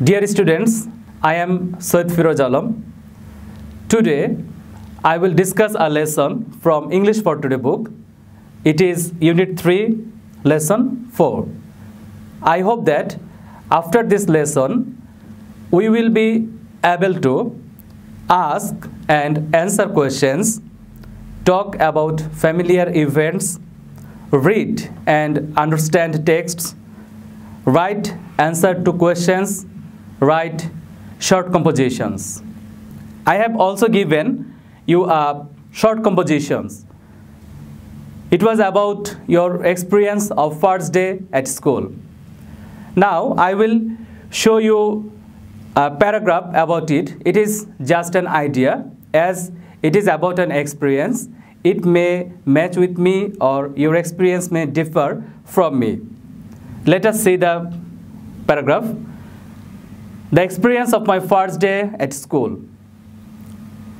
Dear students, I am Syed Firoz Alam. Today, I will discuss a lesson from English for Today book. It is Unit 3, Lesson 4. I hope that after this lesson, we will be able to ask and answer questions, talk about familiar events, read and understand texts, write answer to questions, write short compositions. I have also given you short compositions. It was about your experience of first day at school. Now I will show you a paragraph about it. It is just an idea, as it is about an experience. It may match with me or your experience may differ from me. Let us see the paragraph. The experience of my first day at school.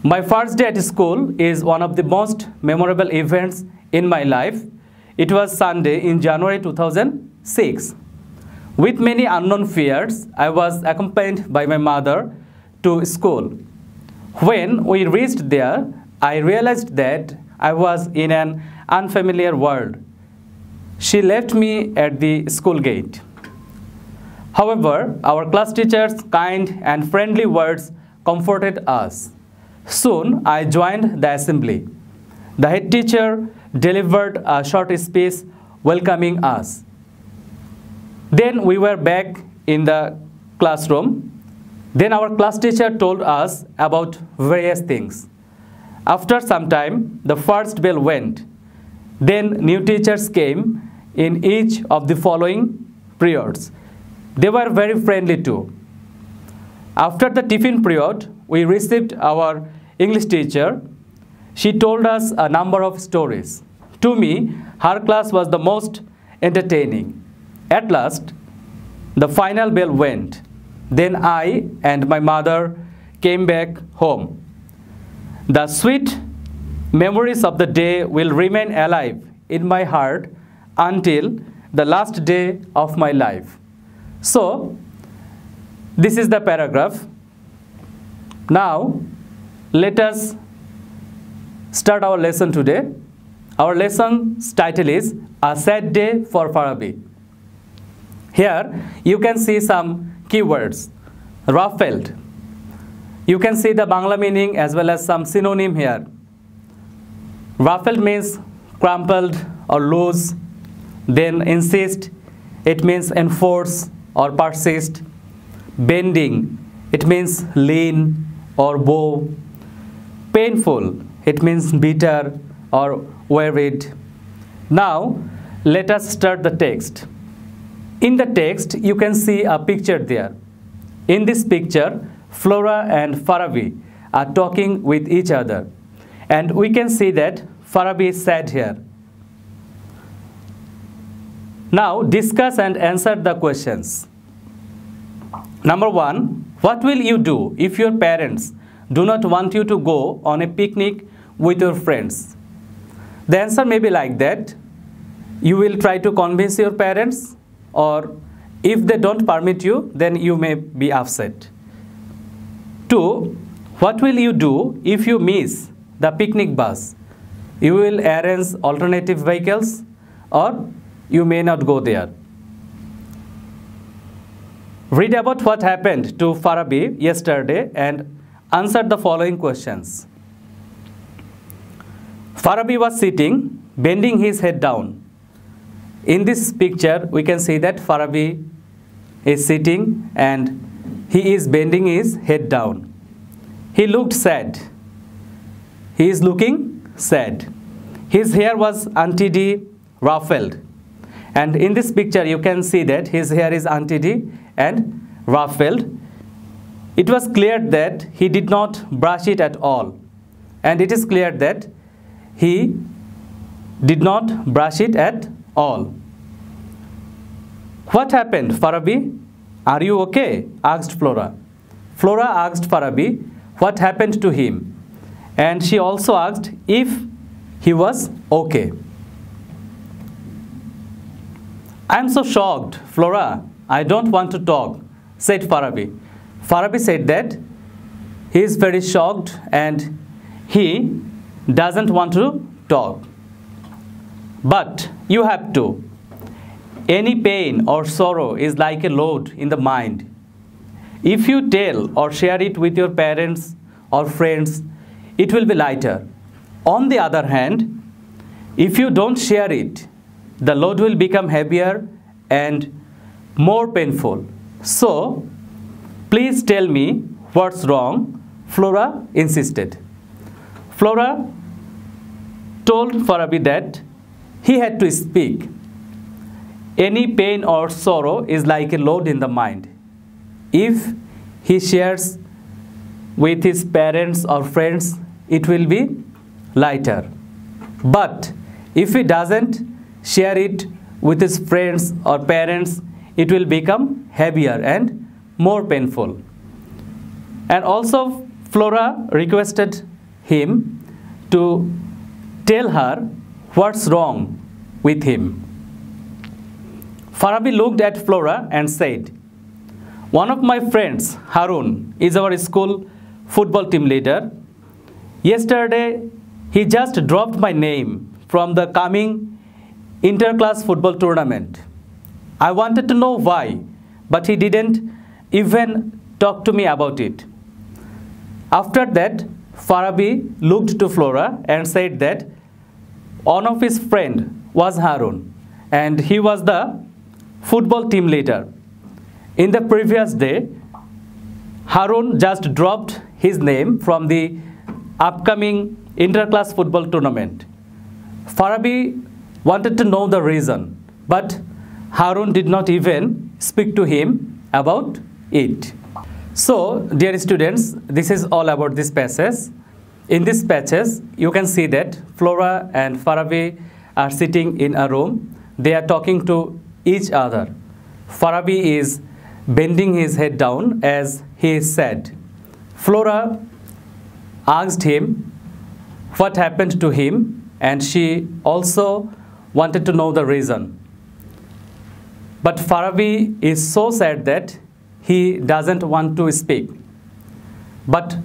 My first day at school is one of the most memorable events in my life. It was Sunday in January 2006. With many unknown fears, I was accompanied by my mother to school. When we reached there, I realized that I was in an unfamiliar world. She left me at the school gate. However, our class teacher's kind and friendly words comforted us. Soon, I joined the assembly. The head teacher delivered a short speech welcoming us. Then we were back in the classroom. Then our class teacher told us about various things. After some time, the first bell went. Then new teachers came in each of the following periods. They were very friendly too. After the tiffin period, we received our English teacher. She told us a number of stories. To me, her class was the most entertaining. At last, the final bell went. Then I and my mother came back home. The sweet memories of the day will remain alive in my heart until the last day of my life. So, this is the paragraph. Now, let us start our lesson today. Our lesson's title is A Sad Day for Farabi. Here, you can see some keywords. Ruffled. You can see the Bangla meaning as well as some synonym here. Ruffled means crumpled or loose. Then insist, it means enforce or persist. Bending, it means lean or bow. Painful, it means bitter or wearied. Now, let us start the text. In the text, you can see a picture there. In this picture, Flora and Farabi are talking with each other. And we can see that Farabi is sad here. Now, discuss and answer the questions. Number 1, what will you do if your parents do not want you to go on a picnic with your friends? The answer may be like that. You will try to convince your parents, or if they don't permit you, then you may be upset. 2, what will you do if you miss the picnic bus? You will arrange alternative vehicles, or you may not go there. Read about what happened to Farabi yesterday and answer the following questions. Farabi was sitting, bending his head down. In this picture, we can see that Farabi is sitting and he is bending his head down. He looked sad. He is looking sad. His hair was untidy, ruffled. And in this picture, you can see that his hair is untidy and ruffled. It was clear that he did not brush it at all. And it is clear that he did not brush it at all. What happened, Farabi? Are you okay? Asked Flora. Flora asked Farabi what happened to him. And she also asked if he was okay. I am so shocked, Flora. I don't want to talk. said Farabi. Farabi said that he is very shocked and he doesn't want to talk. But you have to. Any pain or sorrow is like a load in the mind. If you tell or share it with your parents or friends, it will be lighter. On the other hand, if you don't share it, the load will become heavier and more painful. So, please tell me what's wrong, Flora insisted. Flora told Farabi that he had to speak. Any pain or sorrow is like a load in the mind. If he shares with his parents or friends, it will be lighter. But if he doesn't share it with his friends or parents, it will become heavier and more painful. And also Flora requested him to tell her what's wrong with him. Farabi looked at Flora and said, "One of my friends, Harun, is our school football team leader. Yesterday, he just dropped my name from the coming inter-class football tournament. I wanted to know why, but he didn't even talk to me about it." After that, Farabi looked to Flora and said that one of his friend was Harun and he was the football team leader. In the previous day, Harun just dropped his name from the upcoming inter-class football tournament. Farabi wanted to know the reason, but Harun did not even speak to him about it. So, dear students, this is all about this passage. In this passage, you can see that Flora and Farabi are sitting in a room. They are talking to each other. Farabi is bending his head down as he is sad. Flora asked him what happened to him, and she also wanted to know the reason. But Farabi is so sad that he doesn't want to speak. But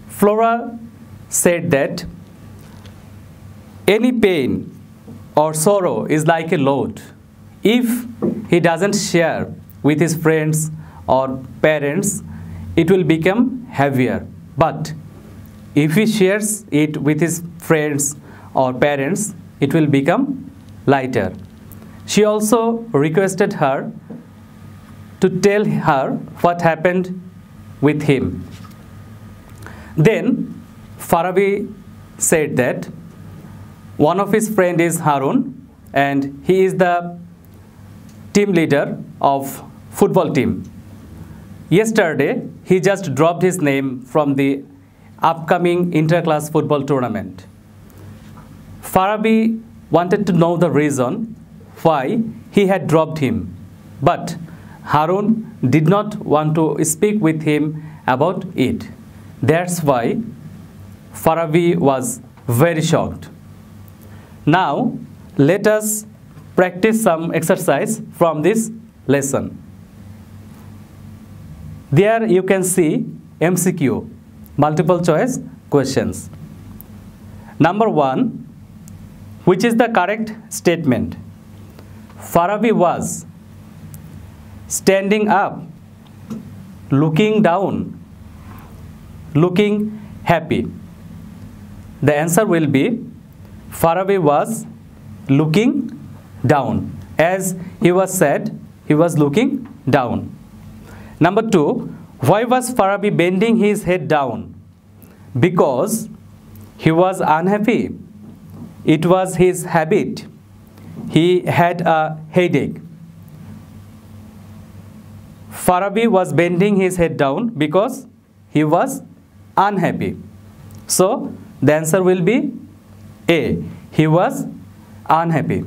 Flora said that any pain or sorrow is like a load. If he doesn't share with his friends or parents, it will become heavier. But if he shares it with his friends or parents, it will become lighter. She also requested her to tell her what happened with him. Then Farabi said that one of his friend is Harun and he is the team leader of football team. Yesterday, he just dropped his name from the upcoming inter-class football tournament. Farabi wanted to know the reason why he had dropped him, but Harun did not want to speak with him about it. That's why Farabi was very shocked. Now, let us practice some exercise from this lesson. There you can see MCQ, multiple choice questions. Number 1, which is the correct statement? Farabi was standing up, looking down, looking happy. The answer will be Farabi was looking down. As he was sad, he was looking down. Number 2, why was Farabi bending his head down? Because he was unhappy. It was his habit. He had a headache. Farabi was bending his head down because he was unhappy. So, the answer will be A. He was unhappy.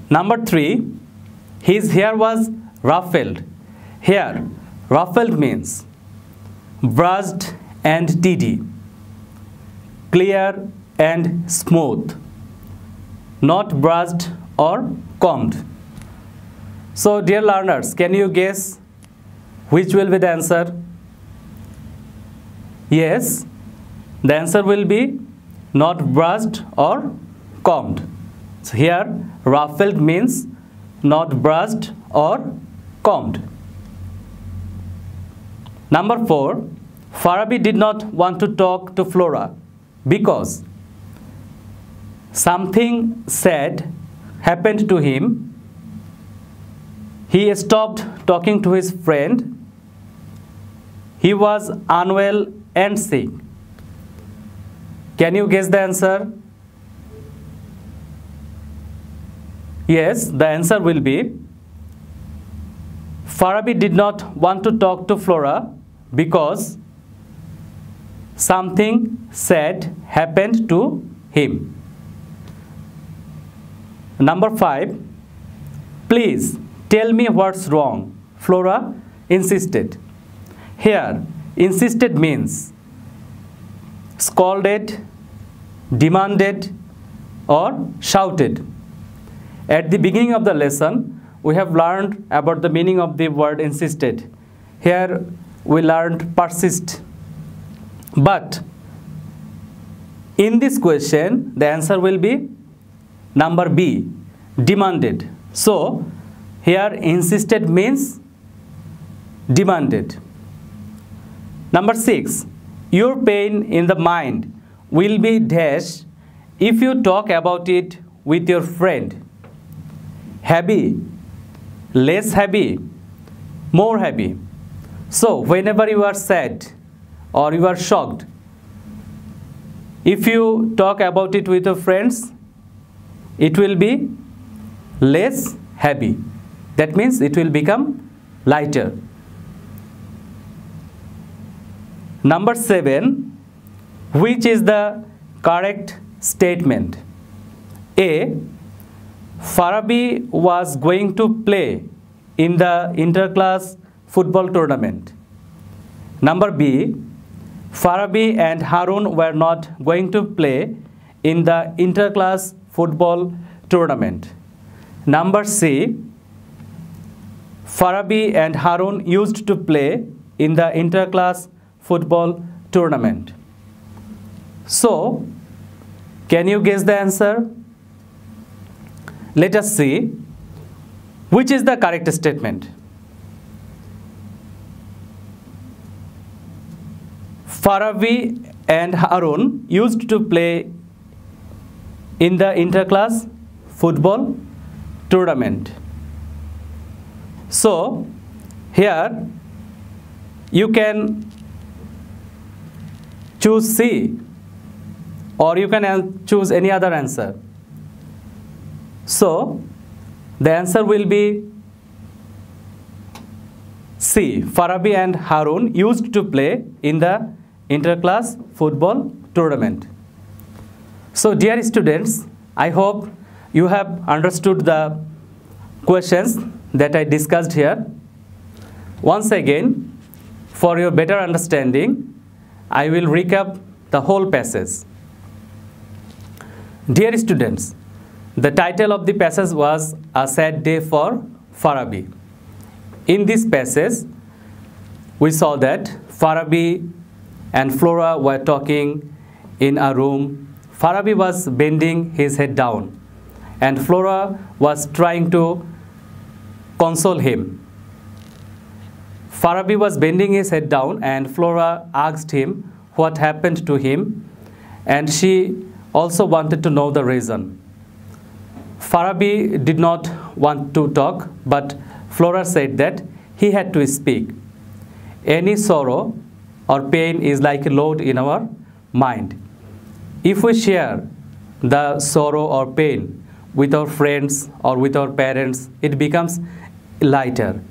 Number 3, his hair was ruffled. Here, ruffled means brushed and tidy, clear and smooth, not brushed or combed. So dear learners, can you guess which will be the answer? Yes, the answer will be not brushed or combed. So here ruffled means not brushed or combed. Number 4, Farabi did not want to talk to Flora because something sad happened to him. He stopped talking to his friend. He was unwell and sick. Can you guess the answer? Yes, the answer will be Farabi did not want to talk to Flora because something sad happened to him. Number 5, please tell me what's wrong, Flora insisted. Here, insisted means scolded, demanded, or shouted. At the beginning of the lesson, we have learned about the meaning of the word insisted. Here, we learned persist. But in this question, the answer will be number B, demanded. So, here insisted means demanded. Number 6, your pain in the mind will be dash if you talk about it with your friend. Heavy, less heavy, more heavy. So whenever you are sad or you are shocked, if you talk about it with your friends, it will be less heavy. That means it will become lighter. Number 7, which is the correct statement? A, Farabi was going to play in the inter-class football tournament. Number B, Farabi and Harun were not going to play in the inter-class football tournament. Number C, Farabi and Harun used to play in the inter-class football tournament. So, can you guess the answer? Let us see which is the correct statement. Farabi and Harun used to play in the inter-class football tournament. So, here you can choose C or you can choose any other answer. So, the answer will be C. Farabi and Harun used to play in the inter-class football tournament. So, dear students, I hope you have understood the questions that I discussed here. Once again, for your better understanding, I will recap the whole passage. Dear students, the title of the passage was A Sad Day for Farabi. In this passage, we saw that Farabi and Flora were talking in a room. Farabi was bending his head down and Flora was trying to console him. Farabi was bending his head down and Flora asked him what happened to him, and she also wanted to know the reason. Farabi did not want to talk, but Flora said that he had to speak. Any sorrow or pain is like a load in our mind. If we share the sorrow or pain with our friends or with our parents, it becomes lighter.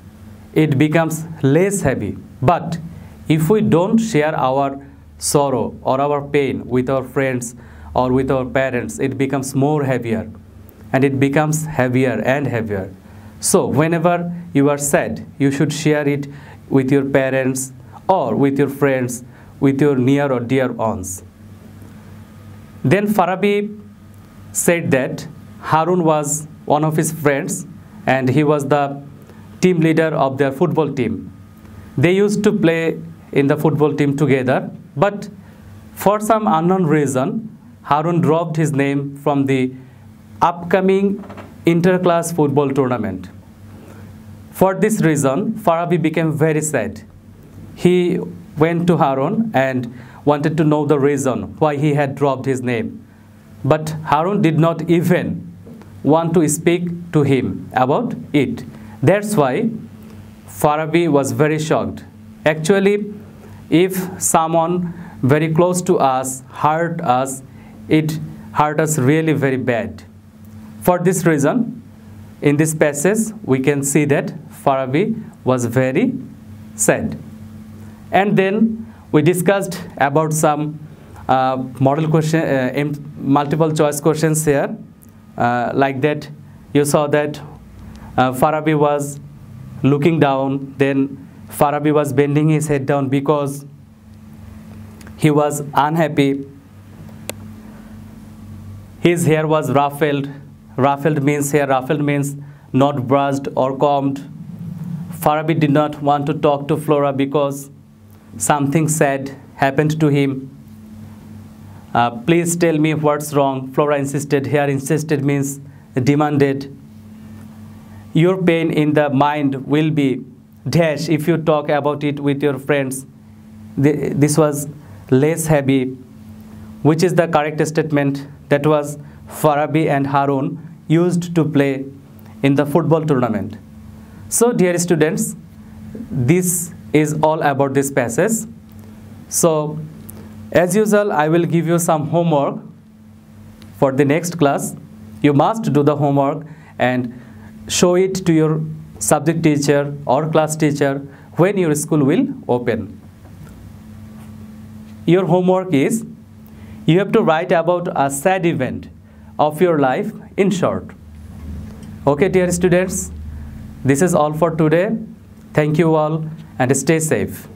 It becomes less heavy. But if we don't share our sorrow or our pain with our friends or with our parents, it becomes more heavier, and it becomes heavier and heavier. So whenever you are sad, you should share it with your parents or with your friends, with your near or dear ones. Then Farabi said that Harun was one of his friends and he was the team leader of their football team. They used to play in the football team together, but for some unknown reason, Harun dropped his name from the upcoming inter-class football tournament. For this reason, Farabi became very sad. He went to Harun and wanted to know the reason why he had dropped his name. But Harun did not even want to speak to him about it. That's why Farabi was very shocked. Actually, if someone very close to us hurt us, it hurt us really very bad. For this reason, in this passage, we can see that Farabi was very sad. And then we discussed about some model question, multiple choice questions here. Like that, you saw that Farabi was looking down, then Farabi was bending his head down because he was unhappy. His hair was ruffled. Ruffled means hair, ruffled means not brushed or combed. Farabi did not want to talk to Flora because something sad happened to him. Please tell me what's wrong. Flora insisted. Here insisted means demanded. Your pain in the mind will be dash if you talk about it with your friends. This was less heavy, which is the correct statement. That was Farabi and Harun used to play in the football tournament. So dear students, this is all about this passage. So as usual, I will give you some homework for the next class. You must do the homework and show it to your subject teacher or class teacher when your school will open. Your homework is, you have to write about a sad event of your life in short. Okay, dear students, this is all for today. Thank you all and stay safe.